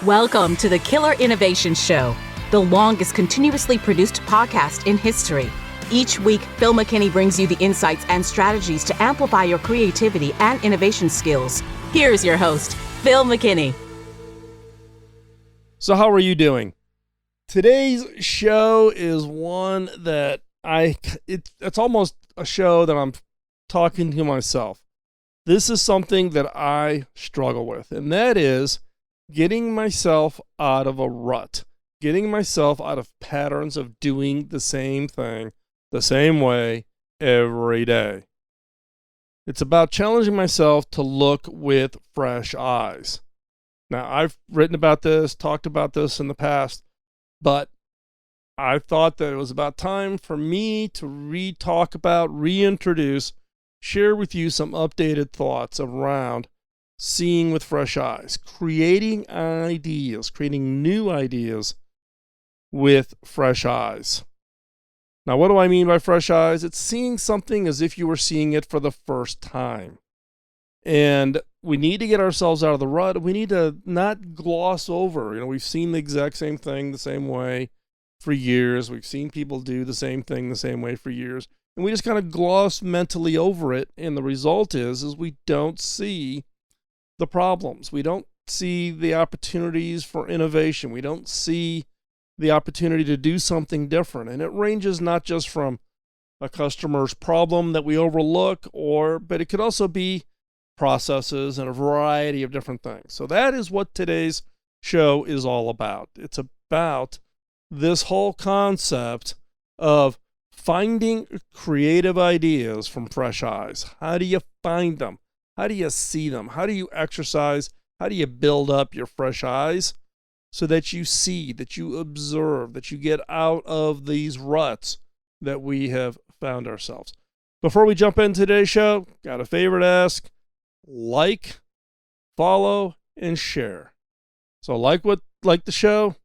Welcome to the Killer Innovation Show, the longest continuously produced podcast in history. Each week, Phil McKinney brings you the insights and strategies to amplify your creativity and innovation skills. Here's your host, Phil McKinney. So how are you doing? Today's show is one that it's almost a show that I'm talking to myself. This is something that I struggle with, and that is getting myself out of a rut, getting myself out of patterns of doing the same thing the same way every day. It's about challenging myself to look with fresh eyes. Now, I've written about this, talked about this in the past, but I thought that it was about time for me to re-talk about, reintroduce, share with you some updated thoughts around seeing with fresh eyes, creating ideas, creating new ideas with fresh eyes. Now, what do I mean by fresh eyes? It's seeing something as if you were seeing it for the first time. And we need to get ourselves out of the rut. We need to not gloss over. We've seen the exact same thing the same way for years. We've seen people do the same thing the same way for years. And we just kind of gloss mentally over it. And the result is we don't see the problems. We don't see the opportunities for innovation. We don't see the opportunity to do something different. And it ranges not just from a customer's problem that we overlook, but it could also be processes and a variety of different things. So that is what today's show is all about. It's about this whole concept of finding creative ideas from fresh eyes. How do you find them? How do you see them? How do you exercise? How do you build up your fresh eyes so that you see, that you observe, that you get out of these ruts that we have found ourselves? Before we jump into today's show, got a favor to ask. Like, follow, and share. So like the show,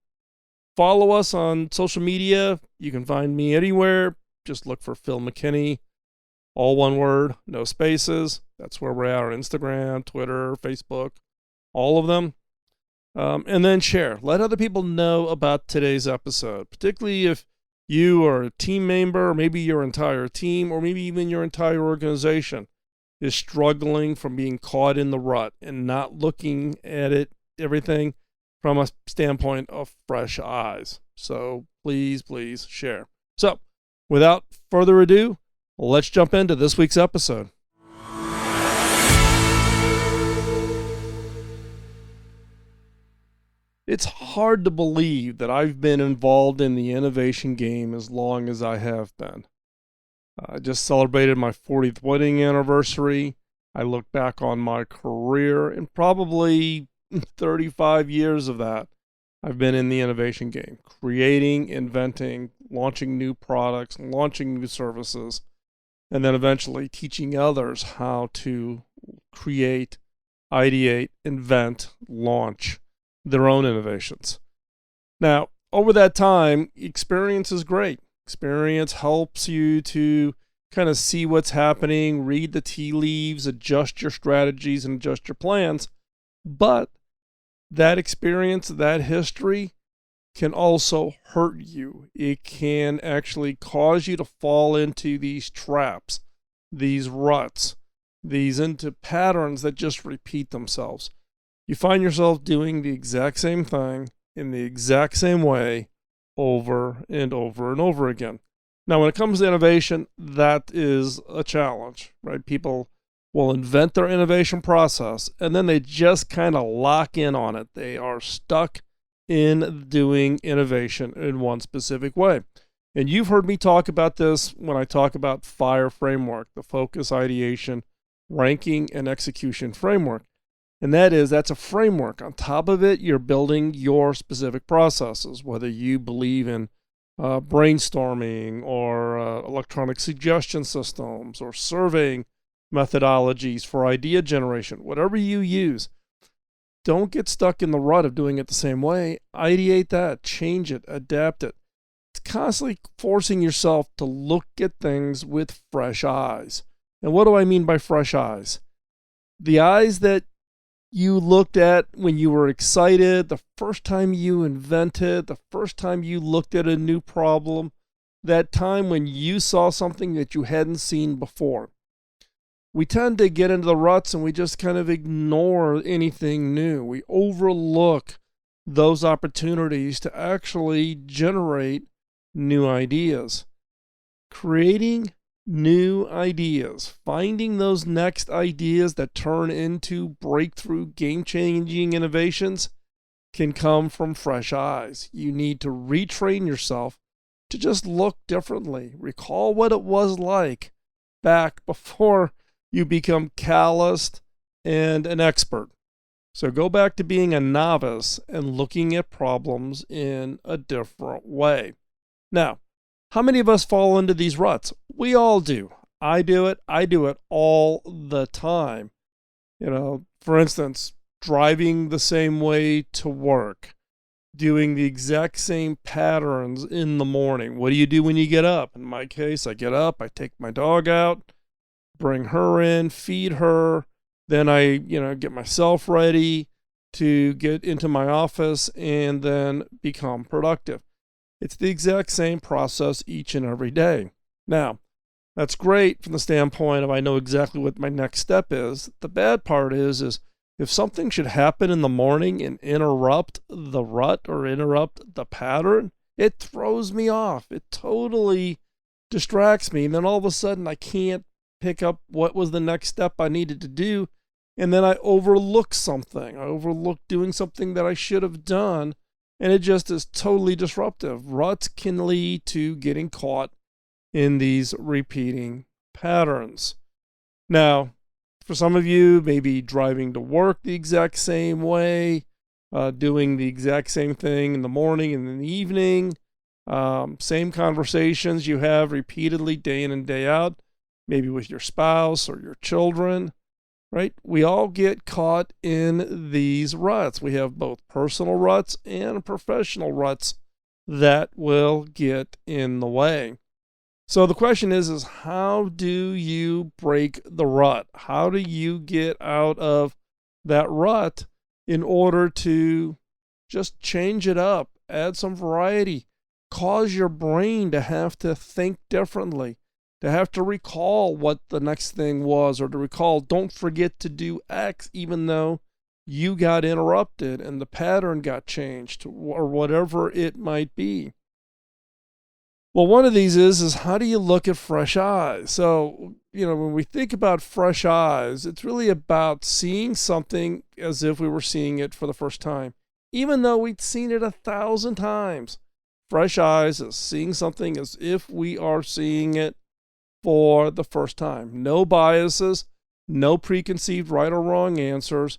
follow us on social media. You can find me anywhere. Just look for Phil McKinney. All one word, no spaces. That's where we're at on Instagram, Twitter, Facebook, all of them. And then share. Let other people know about today's episode, particularly if you are a team member, or maybe your entire team, or maybe even your entire organization is struggling from being caught in the rut and not looking at everything from a standpoint of fresh eyes. So please share. So without further ado, let's jump into this week's episode. It's hard to believe that I've been involved in the innovation game as long as I have been. I just celebrated my 40th wedding anniversary. I look back on my career, and probably 35 years of that, I've been in the innovation game, creating, inventing, launching new products, launching new services, and then eventually teaching others how to create, ideate, invent, launch their own innovations. Now, over that time, experience is great. Experience helps you to kind of see what's happening, read the tea leaves, adjust your strategies, and adjust your plans. But that experience, that history, can also hurt you. It can actually cause you to fall into these traps, these ruts, into patterns that just repeat themselves. You find yourself doing the exact same thing in the exact same way over and over and over again. Now, when it comes to innovation, that is a challenge, right? People will invent their innovation process, and then they just kind of lock in on it. They are stuck in doing innovation in one specific way. And you've heard me talk about this when I talk about FIRE framework, the focus, ideation, ranking, and execution framework. And that's a framework. On top of it, you're building your specific processes, whether you believe in brainstorming or electronic suggestion systems or surveying methodologies for idea generation, whatever you use. Don't get stuck in the rut of doing it the same way. Ideate that, change it, adapt it. It's constantly forcing yourself to look at things with fresh eyes. And what do I mean by fresh eyes? The eyes that you looked at when you were excited, the first time you invented, the first time you looked at a new problem, that time when you saw something that you hadn't seen before. We tend to get into the ruts and we just kind of ignore anything new. We overlook those opportunities to actually generate new ideas. Creating new ideas, finding those next ideas that turn into breakthrough, game-changing innovations can come from fresh eyes. You need to retrain yourself to just look differently. Recall what it was like back before you become calloused and an expert. So go back to being a novice and looking at problems in a different way. Now, how many of us fall into these ruts? We all do. I do it. I do it all the time. For instance, driving the same way to work, doing the exact same patterns in the morning. What do you do when you get up? In my case, I get up, I take my dog out, bring her in, feed her. Then I, get myself ready to get into my office and then become productive. It's the exact same process each and every day. Now, that's great from the standpoint of I know exactly what my next step is. The bad part is if something should happen in the morning and interrupt the rut or interrupt the pattern, it throws me off. It totally distracts me. And then all of a sudden I can't pick up what was the next step I needed to do. And then I overlook something. I overlook doing something that I should have done. And it just is totally disruptive. Ruts can lead to getting caught in these repeating patterns. Now, for some of you, maybe driving to work the exact same way, doing the exact same thing in the morning and in the evening, same conversations you have repeatedly day in and day out, maybe with your spouse or your children. Right? We all get caught in these ruts. We have both personal ruts and professional ruts that will get in the way. So the question is how do you break the rut? How do you get out of that rut in order to just change it up, add some variety, cause your brain to have to think differently, to have to recall what the next thing was, or to recall, don't forget to do X, even though you got interrupted and the pattern got changed, or whatever it might be. Well, one of these is how do you look at fresh eyes? So, when we think about fresh eyes, it's really about seeing something as if we were seeing it for the first time, even though we'd seen it 1,000 times. Fresh eyes is seeing something as if we are seeing it for the first time. No biases, no preconceived right or wrong answers,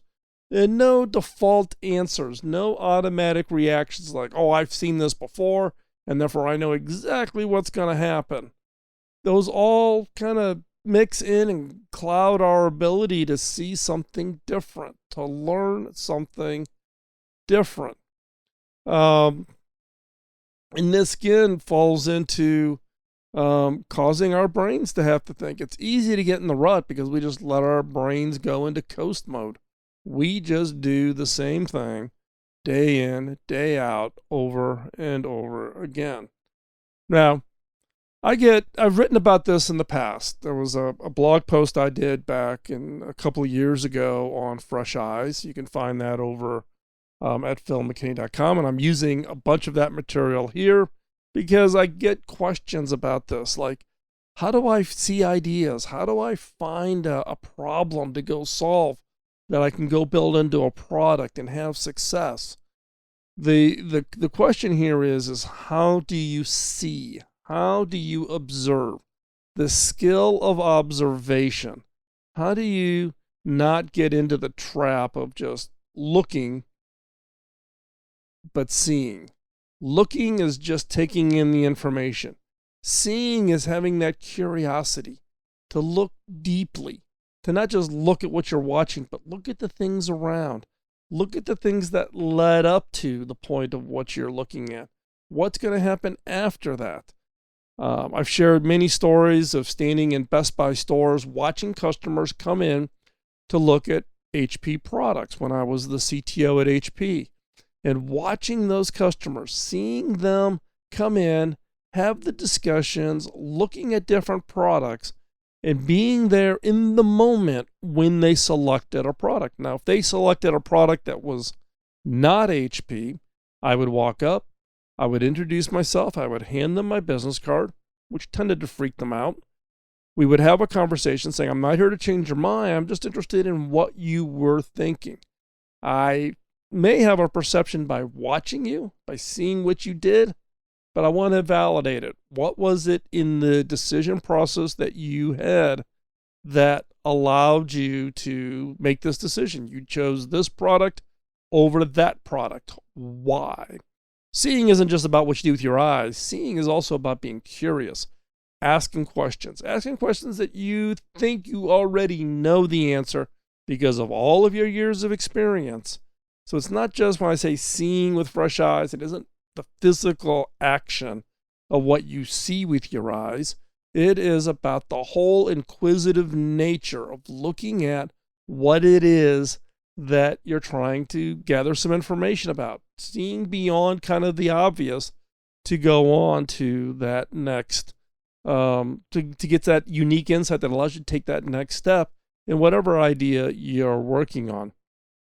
and no default answers, no automatic reactions like, oh, I've seen this before, and therefore I know exactly what's going to happen. Those all kind of mix in and cloud our ability to see something different, to learn something different. And this again falls into causing our brains to have to think. It's easy to get in the rut because we just let our brains go into coast mode. We just do the same thing day in, day out, over and over again. Now, I've written about this in the past. There was a blog post I did back in a couple of years ago on fresh eyes. You can find that over at philmckinney.com, and I'm using a bunch of that material here because I get questions about this, like, how do I see ideas? How do I find a problem to go solve that I can go build into a product and have success? The question here is how do you see? How do you observe? The skill of observation. How do you not get into the trap of just looking but seeing? Looking is just taking in the information. Seeing is having that curiosity to look deeply, to not just look at what you're watching, but look at the things around. Look at the things that led up to the point of what you're looking at. What's going to happen after that? I've shared many stories of standing in BestBuy stores, watching customers come in to look at HP products when I was the CTO at HP. And watching those customers, seeing them come in, have the discussions, looking at different products, and being there in the moment when they selected a product. Now, if they selected a product that was not HP, I would walk up, I would introduce myself, I would hand them my business card, which tended to freak them out. We would have a conversation saying, I'm not here to change your mind, I'm just interested in what you were thinking. I may have a perception by watching you, by seeing what you did, but I want to validate it. What was it in the decision process that you had that allowed you to make this decision? You chose this product over that product. Why? Seeing isn't just about what you do with your eyes. Seeing is also about being curious, asking questions that you think you already know the answer because of all of your years of experience. So it's not just when I say seeing with fresh eyes, it isn't the physical action of what you see with your eyes. It is about the whole inquisitive nature of looking at what it is that you're trying to gather some information about, seeing beyond kind of the obvious to go on to that next, to get that unique insight that allows you to take that next step in whatever idea you're working on.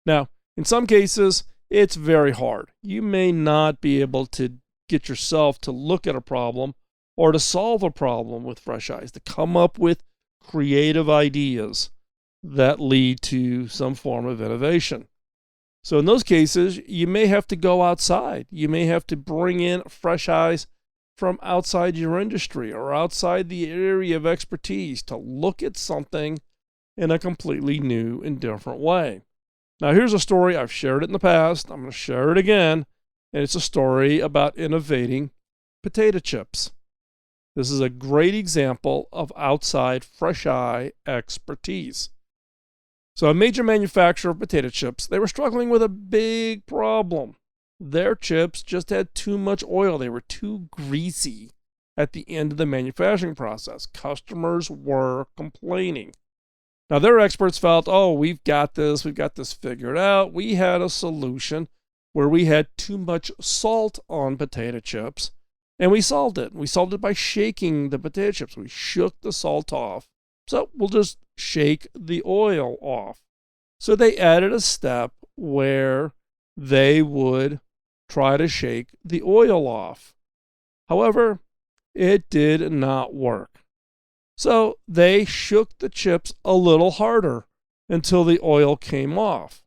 Now, in some cases, it's very hard. You may not be able to get yourself to look at a problem or to solve a problem with fresh eyes, to come up with creative ideas that lead to some form of innovation. So in those cases, you may have to go outside. You may have to bring in fresh eyes from outside your industry or outside the area of expertise to look at something in a completely new and different way. Now, here's a story. I've shared it in the past. I'm going to share it again. And it's a story about innovating potato chips. This is a great example of outside fresh eye expertise. So a major manufacturer of potato chips, they were struggling with a big problem. Their chips just had too much oil. They were too greasy at the end of the manufacturing process. Customers were complaining. Now, their experts felt, we've got this figured out. We had a solution where we had too much salt on potato chips, and we solved it. We solved it by shaking the potato chips. We shook the salt off. So we'll just shake the oil off. So they added a step where they would try to shake the oil off. However, it did not work. So they shook the chips a little harder until the oil came off.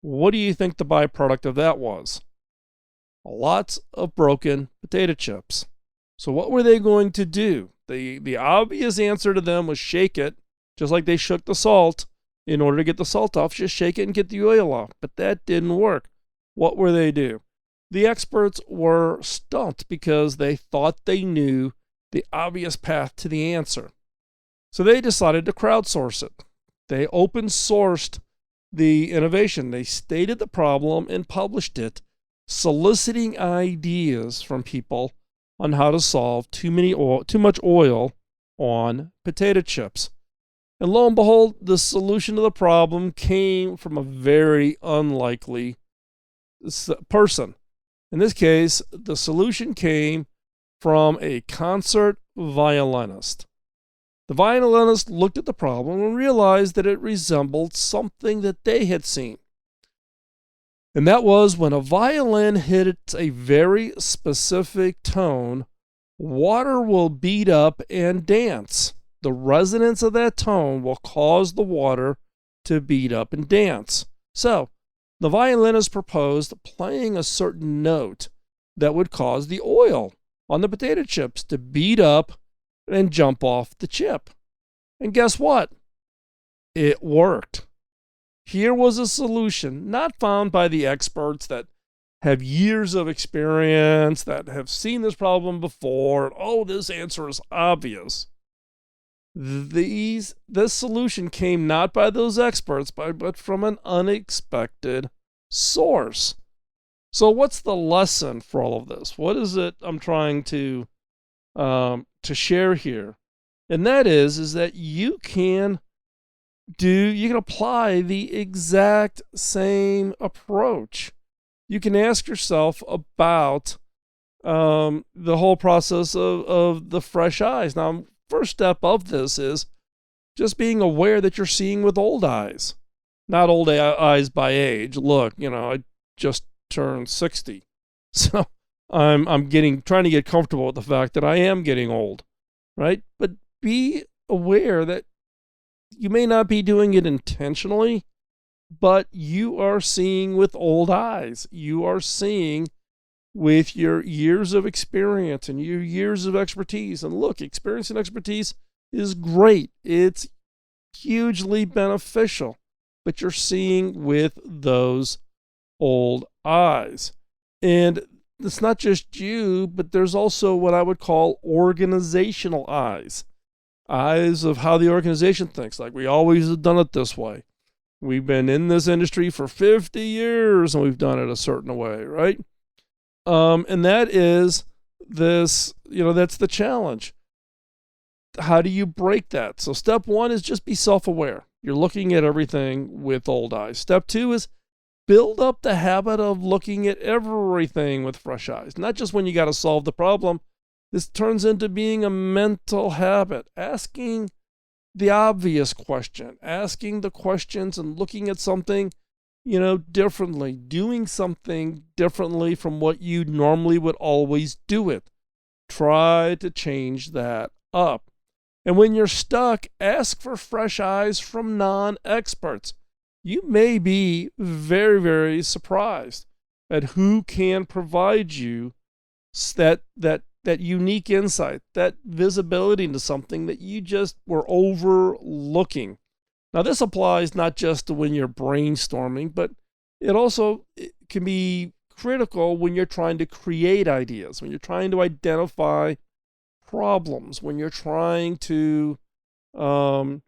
What do you think the byproduct of that was? Lots of broken potato chips. So what were they going to do? The obvious answer to them was shake it, just like they shook the salt. In order to get the salt off, just shake it and get the oil off. But that didn't work. What were they do? The experts were stumped because they thought they knew the obvious path to the answer. So they decided to crowdsource it. They open sourced the innovation. They stated the problem and published it, soliciting ideas from people on how to solve too much oil on potato chips. And lo and behold, the solution to the problem came from a very unlikely person. In this case, the solution came from a concert violinist. The violinist looked at the problem and realized that it resembled something that they had seen. And that was when a violin hits a very specific tone, water will beat up and dance. The resonance of that tone will cause the water to beat up and dance. So, the violinist proposed playing a certain note that would cause the oil on the potato chips to beat up and jump off the chip. And guess what? It worked. Here was a solution not found by the experts that have years of experience, that have seen this problem before. This answer is obvious. This solution came not by those experts, but from an unexpected source. So what's the lesson for all of this? What is it I'm trying to share here? And that is that you can you can apply the exact same approach. You can ask yourself about the whole process of the fresh eyes. Now, first step of this is just being aware that you're seeing with old eyes, not old eyes by age. Look, I just turned 60, so I'm trying to get comfortable with the fact that I am getting old, right? But be aware that you may not be doing it intentionally, but you are seeing with old eyes. You are seeing with your years of experience and your years of expertise. And look, experience and expertise is great. It's hugely beneficial, but you're seeing with those old eyes. And it's not just you, but there's also what I would call organizational eyes. Eyes of how the organization thinks. Like, we always have done it this way. We've been in this industry for 50 years and we've done it a certain way, right? And that is this, that's the challenge. How do you break that? So step one is just be self-aware. You're looking at everything with old eyes. Step two is build up the habit of looking at everything with fresh eyes, not just when you got to solve the problem. This turns into being a mental habit, asking the obvious question, asking the questions and looking at something, differently, doing something differently from what you normally would always do it. Try to change that up. And when you're stuck, ask for fresh eyes from non-experts. You may be very, very surprised at who can provide you that unique insight, that visibility into something that you just were overlooking. Now, this applies not just to when you're brainstorming, but it can be critical when you're trying to create ideas, when you're trying to identify problems, when you're trying to come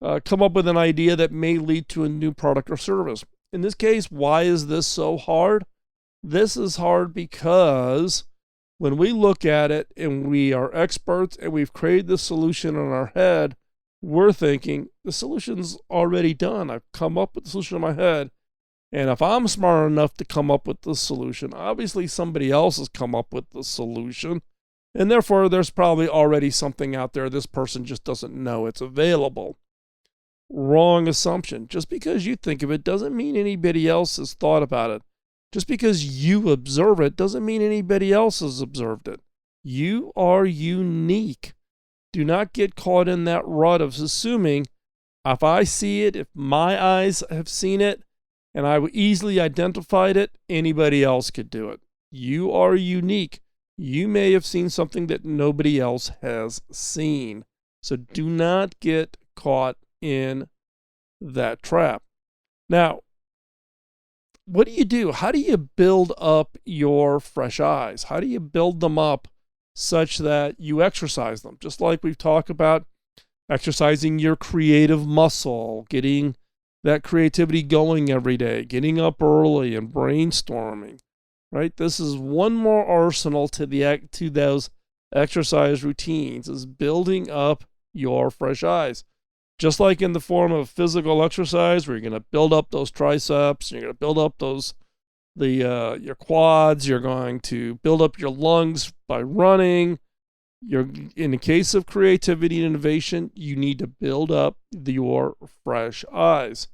up with an idea that may lead to a new product or service. In this case, why is this so hard? This is hard because when we look at it and we are experts and we've created the solution in our head, we're thinking the solution's already done. I've come up with the solution in my head. And if I'm smart enough to come up with the solution, obviously somebody else has come up with the solution. And therefore, there's probably already something out there. This person just doesn't know it's available. Wrong assumption. Just because you think of it doesn't mean anybody else has thought about it. Just because you observe it doesn't mean anybody else has observed it. You are unique. Do not get caught in that rut of assuming if I see it, if my eyes have seen it, and I easily identified it, anybody else could do it. You are unique. You may have seen something that nobody else has seen. So do not get caught in that trap. Now, what do you do? How do you build up your fresh eyes? How do you build them up such that you exercise them? Just like we've talked about exercising your creative muscle, getting that creativity going every day, getting up early and brainstorming, right? This is one more arsenal to those exercise routines, is building up your fresh eyes. Just like in the form of physical exercise, where you're going to build up those triceps, you're going to build up your quads, you're going to build up your lungs by running. In the case of creativity and innovation, you need to build up your fresh eyes.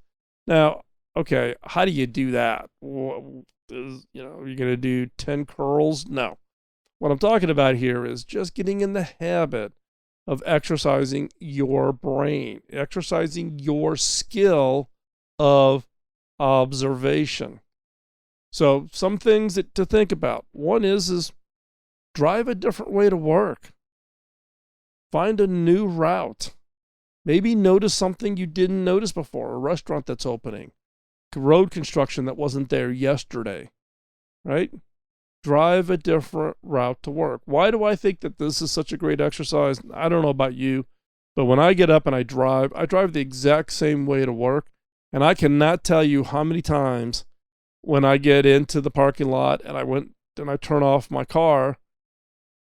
Now, okay, how do you do that? You're going to do 10 curls? No. What I'm talking about here is just getting in the habit of exercising your brain, exercising your skill of observation. So some things to think about. One is drive a different way to work. Find a new route. Maybe notice something you didn't notice before, a restaurant that's opening, road construction that wasn't there yesterday, right? Drive a different route to work. Why do I think that this is such a great exercise? I don't know about you, but when I get up and I drive the exact same way to work. And I cannot tell you how many times when I get into the parking lot and I turn off my car,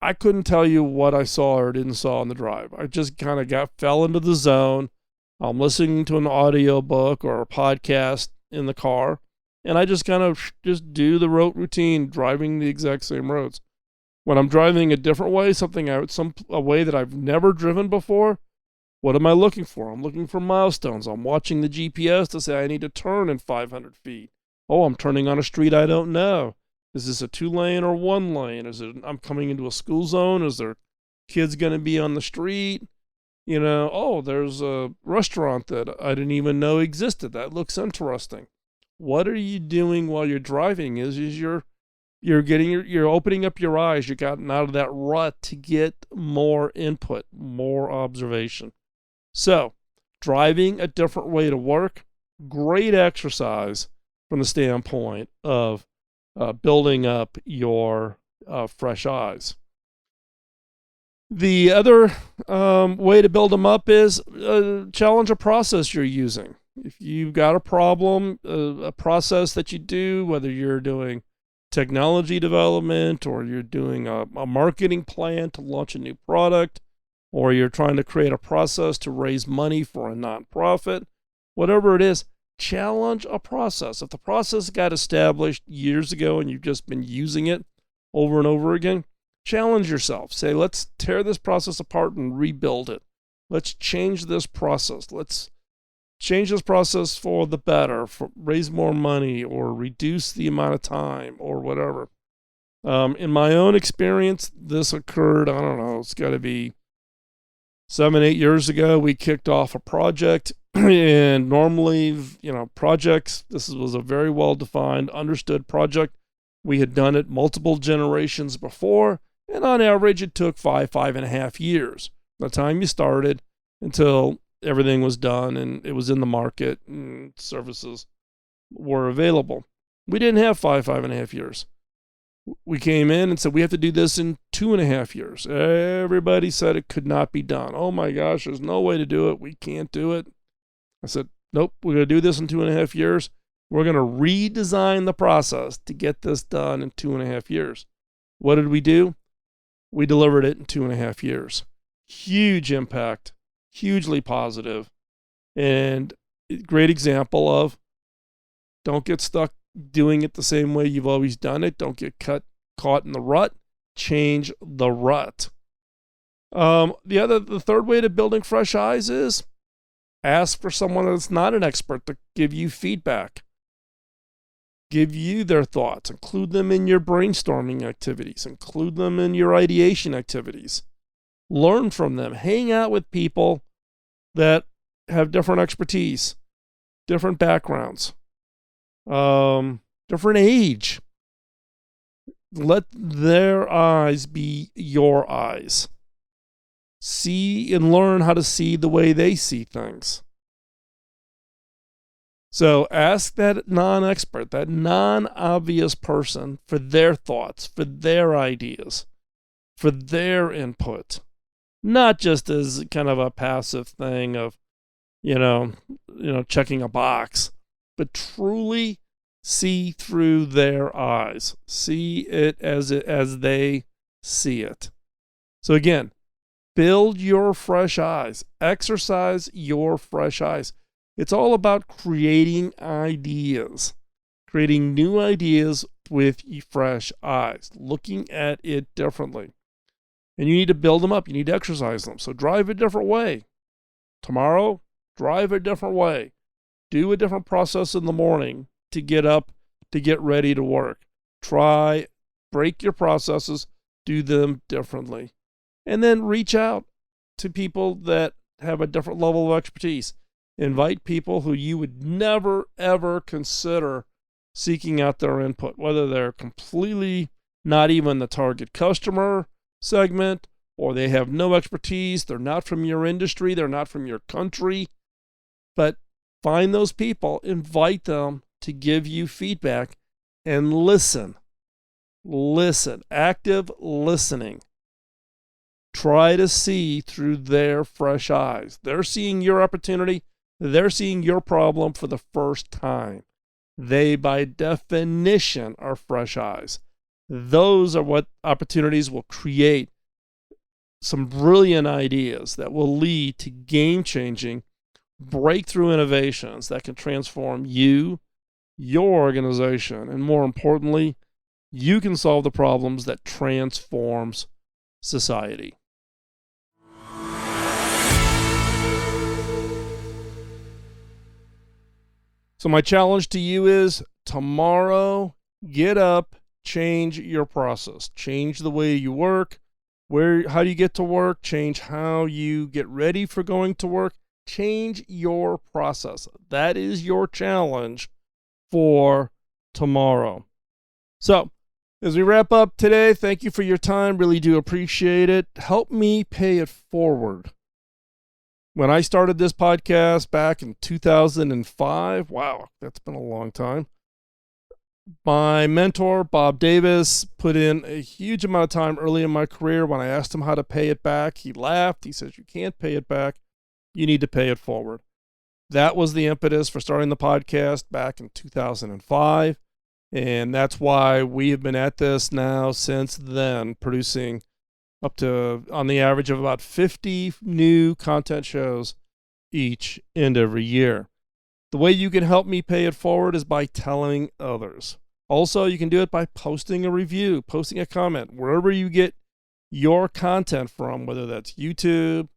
I couldn't tell you what I saw or didn't saw on the drive. I just kind of fell into the zone. I'm listening to an audiobook or a podcast in the car, and I just kind of just do the rote routine, driving the exact same roads. When I'm driving a different way, a way that I've never driven before, what am I looking for? I'm looking for milestones. I'm watching the GPS to say I need to turn in 500 feet. Oh, I'm turning on a street I don't know. Is this a 2-lane or 1-lane? I'm coming into a school zone? Is there kids going to be on the street? There's a restaurant that I didn't even know existed. That looks interesting. What are you doing while you're driving? You're opening up your eyes. You're getting out of that rut to get more input, more observation. So, driving a different way to work, great exercise from the standpoint of building up your fresh eyes. The other way to build them up is challenge a process you're using. If you've got a problem, a process that you do, whether you're doing technology development or you're doing a marketing plan to launch a new product, or you're trying to create a process to raise money for a nonprofit, whatever it is, challenge a process. If the process got established years ago and you've just been using it over and over again, challenge yourself. Say, let's tear this process apart and rebuild it. Let's change this process. Let's change this process for the better, raise more money or reduce the amount of time or whatever. In my own experience, this occurred, I don't know, it's got to be 7-8 years ago. We kicked off a project, and normally, projects, this was a very well-defined, understood project. We had done it multiple generations before, and on average, it took 5.5 years from the time you started until everything was done and it was in the market and services were available. We didn't have 5.5 years. We came in and said, we have to do this in 2.5 years. Everybody said it could not be done. Oh my gosh, there's no way to do it. We can't do it. I said, nope, we're going to do this in 2.5 years. We're going to redesign the process to get this done in 2.5 years. What did we do? We delivered it in 2.5 years. Huge impact, hugely positive, and great example of don't get stuck doing it the same way you've always done it. Don't get caught in the rut. Change the rut. The third way to building fresh eyes is ask for someone that's not an expert to give you feedback. Give you their thoughts. Include them in your brainstorming activities. Include them in your ideation activities. Learn from them. Hang out with people that have different expertise, different backgrounds, different age. Let their eyes be your eyes. See and learn how to see the way they see things. So ask that non-expert, that non-obvious person for their thoughts, for their ideas, for their input. Not just as kind of a passive thing of, checking a box, but truly see through their eyes. See it as they see it. So again, build your fresh eyes. Exercise your fresh eyes. It's all about creating ideas, creating new ideas with fresh eyes, looking at it differently. And you need to build them up. You need to exercise them. So drive a different way. Tomorrow, drive a different way. Do a different process in the morning to get up, to get ready to work. Break your processes, do them differently. And then reach out to people that have a different level of expertise. Invite people who you would never, ever consider seeking out their input, whether they're completely not even the target customer segment, or they have no expertise, they're not from your industry, they're not from your country. But find those people, invite them to give you feedback, and listen. Listen. Active listening. Try to see through their fresh eyes. They're seeing your opportunity. They're seeing your problem for the first time. They, by definition, are fresh eyes. Those are what opportunities will create some brilliant ideas that will lead to game-changing breakthrough innovations that can transform you, your organization, and more importantly, you can solve the problems that transforms society. So my challenge to you is tomorrow, get up, change your process, change the way you work, how do you get to work, change how you get ready for going to work, change your process. That is your challenge for tomorrow. So as we wrap up today, thank you for your time. Really do appreciate it. Help me pay it forward. When I started this podcast back in 2005, wow, that's been a long time. My mentor, Bob Davis, put in a huge amount of time early in my career. When I asked him how to pay it back, he laughed. He says, "You can't pay it back. You need to pay it forward." That was the impetus for starting the podcast back in 2005. And that's why we have been at this now since then, producing up to, on the average of about 50 new content shows each and every year. The way you can help me pay it forward is by telling others. Also, you can do it by posting a review, posting a comment, wherever you get your content from, whether that's YouTube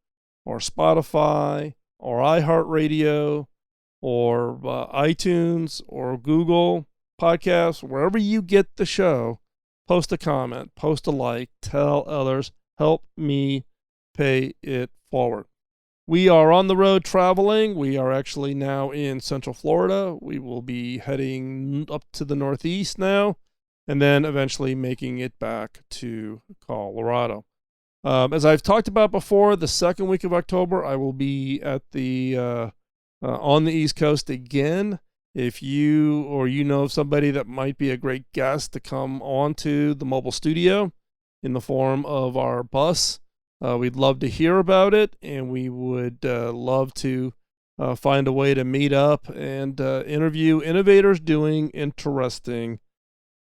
or Spotify or iHeartRadio or iTunes or Google Podcasts, wherever you get the show. Post a comment, post a like, tell others, help me pay it forward. We are on the road traveling. We are actually now in Central Florida. We will be heading up to the Northeast now, and then eventually making it back to Colorado. As I've talked about before, the second week of October, I will be at the on the East Coast again. If you or you know of somebody that might be a great guest to come on to the mobile studio in the form of our bus, we'd love to hear about it, and we would love to find a way to meet up and interview innovators doing interesting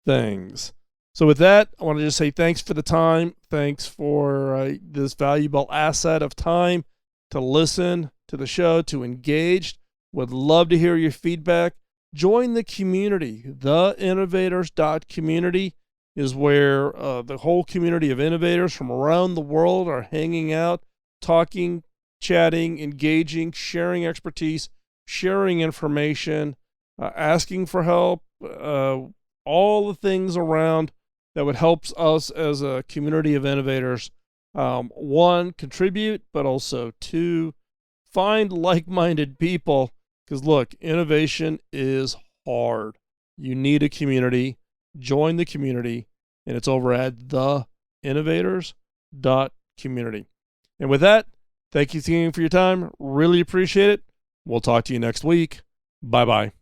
things. So with that, I want to just say thanks for the time. Thanks for this valuable asset of time to listen to the show, to engage. Would love to hear your feedback. Join the community. Theinnovators.community is where the whole community of innovators from around the world are hanging out, talking, chatting, engaging, sharing expertise, sharing information, asking for help, all the things around that would help us as a community of innovators, one, contribute, but also two, find like-minded people. Because look, innovation is hard. You need a community. Join the community, and it's over at theinnovators.community. And with that, thank you again for your time. Really appreciate it. We'll talk to you next week. Bye-bye.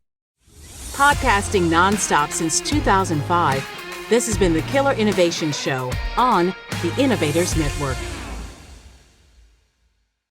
Podcasting nonstop since 2005, this has been the Killer Innovation Show on the Innovators Network.